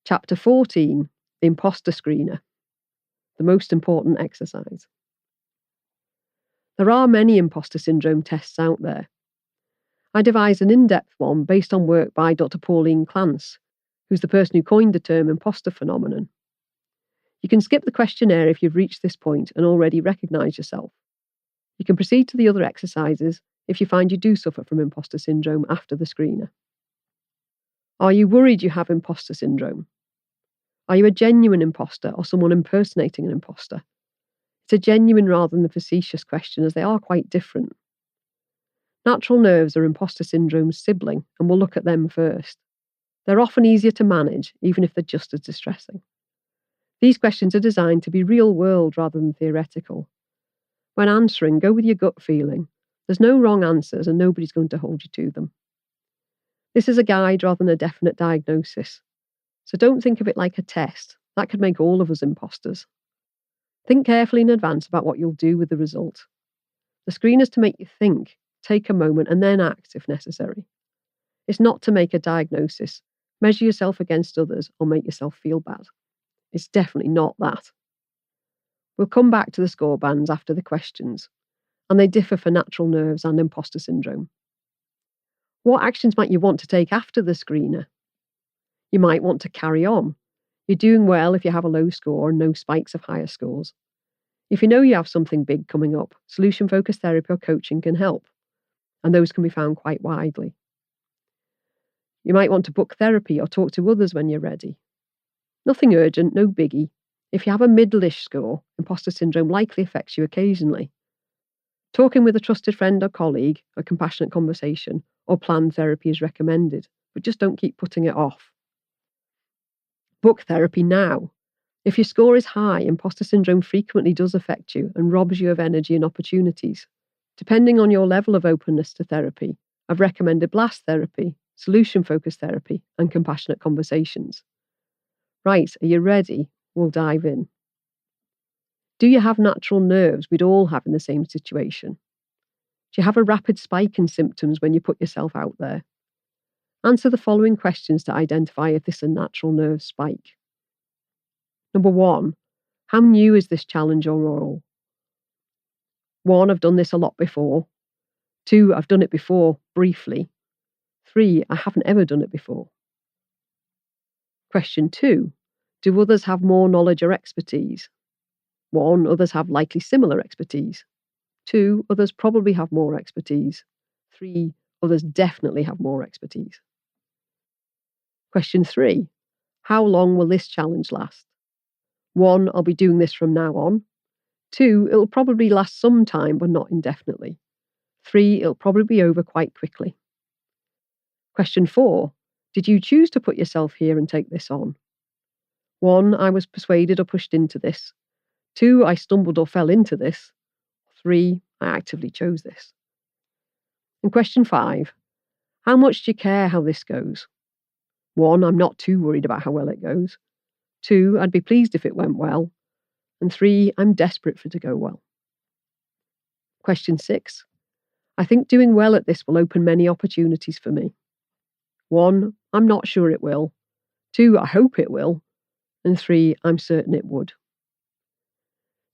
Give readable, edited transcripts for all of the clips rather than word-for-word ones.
Chapter 14, the Imposter Screener, the most important exercise. There are many imposter syndrome tests out there. I devised an in-depth one based on work by Dr. Pauline Clance, who's the person who coined the term imposter phenomenon. You can skip the questionnaire if you've reached this point and already recognise yourself. You can proceed to the other exercises if you find you do suffer from imposter syndrome after the screener. Are you worried you have imposter syndrome? Are you a genuine imposter or someone impersonating an imposter? It's a genuine rather than a facetious question, as they are quite different. Natural nerves are imposter syndrome's sibling, and we'll look at them first. They're often easier to manage, even if they're just as distressing. These questions are designed to be real-world rather than theoretical. When answering, go with your gut feeling. There's no wrong answers, and nobody's going to hold you to them. This is a guide rather than a definite diagnosis. So don't think of it like a test. That could make all of us imposters. Think carefully in advance about what you'll do with the result. The screener's to make you think, take a moment, and then act if necessary. It's not to make a diagnosis, measure yourself against others, or make yourself feel bad. It's definitely not that. We'll come back to the score bands after the questions, and they differ for natural nerves and imposter syndrome. What actions might you want to take after the screener? You might want to carry on. You're doing well if you have a low score and no spikes of higher scores. If you know you have something big coming up, solution-focused therapy or coaching can help, and those can be found quite widely. You might want to book therapy or talk to others when you're ready. Nothing urgent, no biggie. If you have a middle-ish score, imposter syndrome likely affects you occasionally. Talking with a trusted friend or colleague, a compassionate conversation, or planned therapy is recommended, but just don't keep putting it off. Book therapy now. If your score is high, imposter syndrome frequently does affect you and robs you of energy and opportunities. Depending on your level of openness to therapy, I've recommended blast therapy, solution-focused therapy, and compassionate conversations. Right, are you ready? We'll dive in. Do you have natural nerves we'd all have in the same situation? Do you have a rapid spike in symptoms when you put yourself out there? Answer the following questions to identify if this is a natural nerve spike. Number 1, how new is this challenge or role? 1, I've done this a lot before. 2, I've done it before, briefly. 3, I haven't ever done it before. Question 2, do others have more knowledge or expertise? 1, others have likely similar expertise. 2, others probably have more expertise. 3, others definitely have more expertise. Question 3, how long will this challenge last? 1, I'll be doing this from now on. 2, it'll probably last some time, but not indefinitely. 3, it'll probably be over quite quickly. Question 4, did you choose to put yourself here and take this on? 1, I was persuaded or pushed into this. 2, I stumbled or fell into this. 3, I actively chose this. And question 5, how much do you care how this goes? 1, I'm not too worried about how well it goes. 2, I'd be pleased if it went well. And 3, I'm desperate for it to go well. Question 6, I think doing well at this will open many opportunities for me. 1, I'm not sure it will. 2, I hope it will. And 3, I'm certain it would.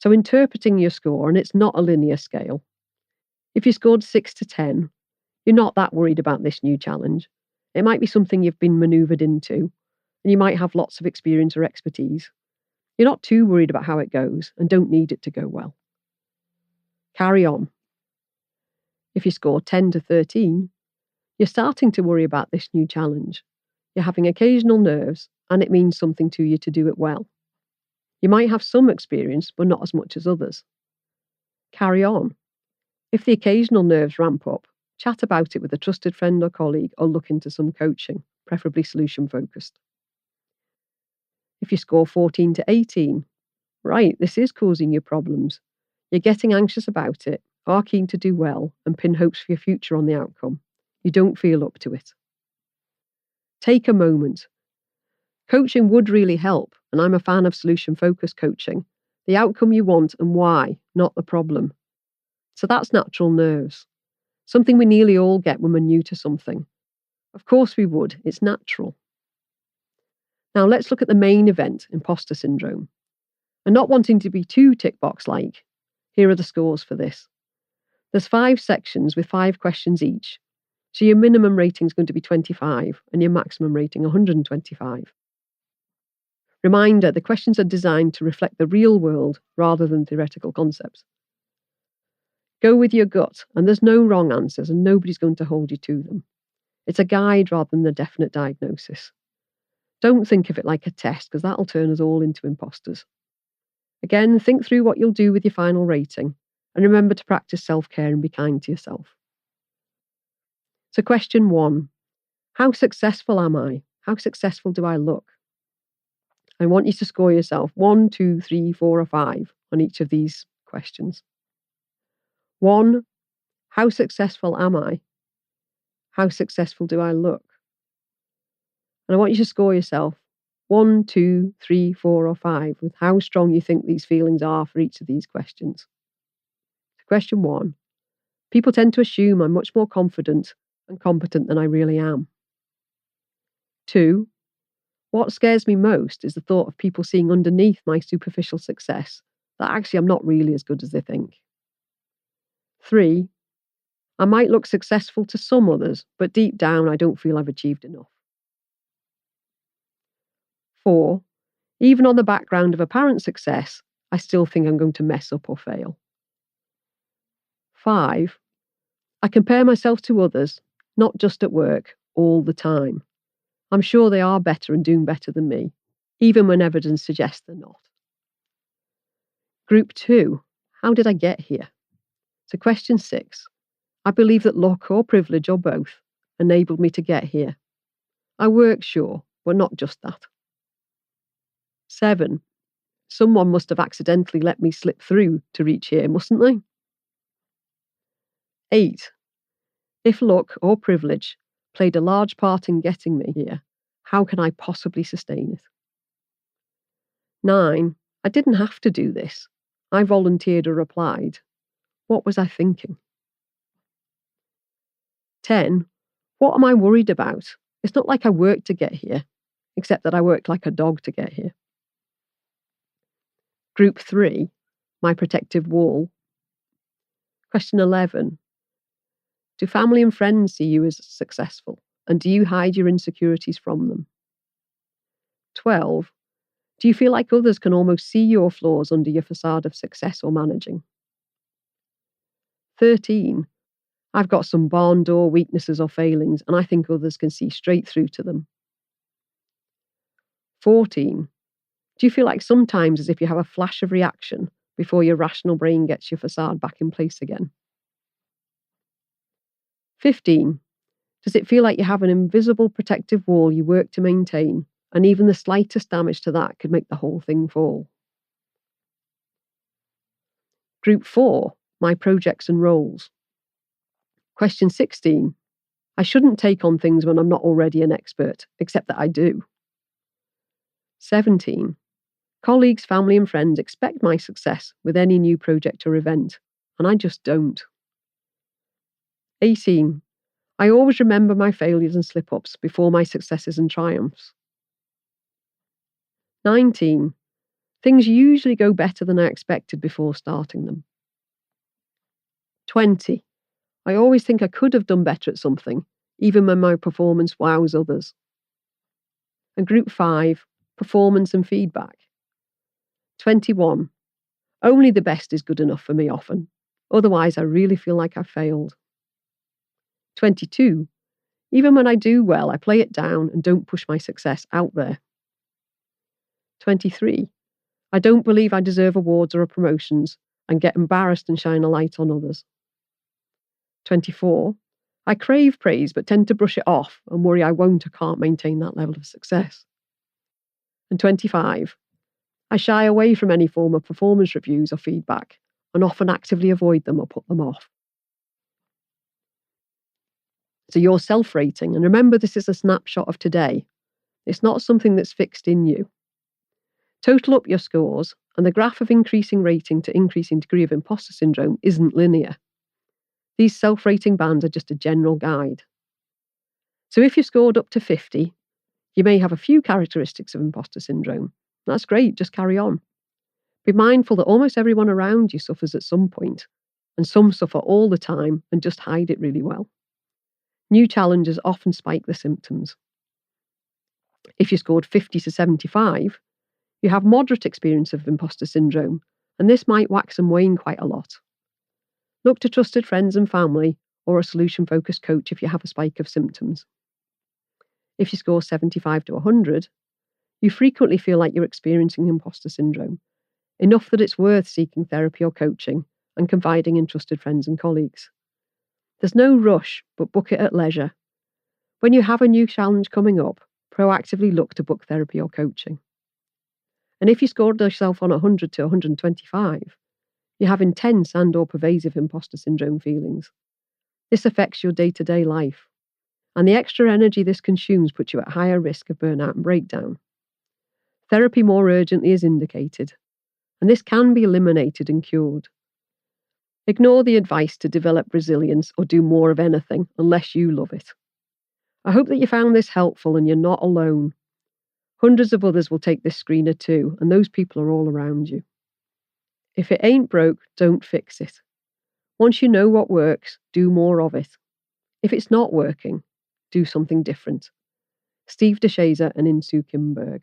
So interpreting your score, and it's not a linear scale. If you scored 6 to 10, you're not that worried about this new challenge. It might be something you've been manoeuvred into, and you might have lots of experience or expertise. You're not too worried about how it goes and don't need it to go well. Carry on. If you score 10 to 13, you're starting to worry about this new challenge. You're having occasional nerves, and it means something to you to do it well. You might have some experience, but not as much as others. Carry on. If the occasional nerves ramp up, chat about it with a trusted friend or colleague, or look into some coaching, preferably solution-focused. If you score 14 to 18, right, this is causing you problems. You're getting anxious about it, are keen to do well, and pin hopes for your future on the outcome. You don't feel up to it. Take a moment. Coaching would really help, and I'm a fan of solution-focused coaching. The outcome you want and why, not the problem. So that's natural nerves. Something we nearly all get when we're new to something. Of course we would, it's natural. Now let's look at the main event, imposter syndrome. And not wanting to be too tick box-like, here are the scores for this. There's 5 sections with 5 questions each. So your minimum rating is going to be 25 and your maximum rating 125. Reminder, the questions are designed to reflect the real world rather than theoretical concepts. Go with your gut, and there's no wrong answers and nobody's going to hold you to them. It's a guide rather than a definite diagnosis. Don't think of it like a test, because that'll turn us all into imposters. Again, think through what you'll do with your final rating, and remember to practice self-care and be kind to yourself. So question 1, how successful am I? How successful do I look? I want you to score yourself 1, 2, 3, 4, or 5 on each of these questions. 1, how successful am I? How successful do I look? And I want you to score yourself 1, 2, 3, 4, or 5 with how strong you think these feelings are for each of these questions. Question 1, people tend to assume I'm much more confident and competent than I really am. 2, what scares me most is the thought of people seeing underneath my superficial success that actually I'm not really as good as they think. 3, I might look successful to some others, but deep down I don't feel I've achieved enough. 4, even on the background of apparent success, I still think I'm going to mess up or fail. 5, I compare myself to others, not just at work, all the time. I'm sure they are better and doing better than me, even when evidence suggests they're not. Group 2, how did I get here? So question 6, I believe that luck or privilege or both enabled me to get here. I worked, sure, but not just that. 7, someone must have accidentally let me slip through to reach here, mustn't they? 8, if luck or privilege played a large part in getting me here, how can I possibly sustain it? 9, I didn't have to do this. I volunteered or applied. What was I thinking? 10, what am I worried about? It's not like I worked to get here, except that I worked like a dog to get here. Group 3, my protective wall. Question 11, do family and friends see you as successful, and do you hide your insecurities from them? 12, do you feel like others can almost see your flaws under your facade of success or managing? 13, I've got some barn door weaknesses or failings, and I think others can see straight through to them. 14, do you feel like sometimes as if you have a flash of reaction before your rational brain gets your facade back in place again? 15, does it feel like you have an invisible protective wall you work to maintain, and even the slightest damage to that could make the whole thing fall? Group 4, my projects and roles. Question 16, I shouldn't take on things when I'm not already an expert, except that I do. 17, colleagues, family and friends expect my success with any new project or event, and I just don't. 18, I always remember my failures and slip-ups before my successes and triumphs. 19, things usually go better than I expected before starting them. 20, I always think I could have done better at something, even when my performance wows others. And group 5, performance and feedback. 21, only the best is good enough for me often. Otherwise, I really feel like I've failed. 22, even when I do well, I play it down and don't push my success out there. 23, I don't believe I deserve awards or promotions and get embarrassed and shine a light on others. 24, I crave praise but tend to brush it off and worry I won't or can't maintain that level of success. And 25, I shy away from any form of performance reviews or feedback and often actively avoid them or put them off. So your self-rating, and remember this is a snapshot of today. It's not something that's fixed in you. Total up your scores, and the graph of increasing rating to increasing degree of imposter syndrome isn't linear. These self-rating bands are just a general guide. So if you scored up to 50, You may have a few characteristics of imposter syndrome. That's great, just carry on. Be mindful that almost everyone around you suffers at some point, and some suffer all the time and just hide it really well. New challenges often spike the symptoms. If you scored 50 to 75, you have moderate experience of imposter syndrome, and this might wax and wane quite a lot. Look to trusted friends and family or a solution-focused coach if you have a spike of symptoms. If you score 75 to 100, you frequently feel like you're experiencing imposter syndrome, enough that it's worth seeking therapy or coaching and confiding in trusted friends and colleagues. There's no rush, but book it at leisure. When you have a new challenge coming up, proactively look to book therapy or coaching. And if you scored yourself on 100 to 125, you have intense and/or pervasive imposter syndrome feelings. This affects your day-to-day life, and the extra energy this consumes puts you at higher risk of burnout and breakdown. Therapy more urgently is indicated, and this can be eliminated and cured. Ignore the advice to develop resilience or do more of anything unless you love it. I hope that you found this helpful and you're not alone. Hundreds of others will take this screener too, and those people are all around you. If it ain't broke, don't fix it. Once you know what works, do more of it. If it's not working, do something different. Steve DeShazer and Insoo Kimberg.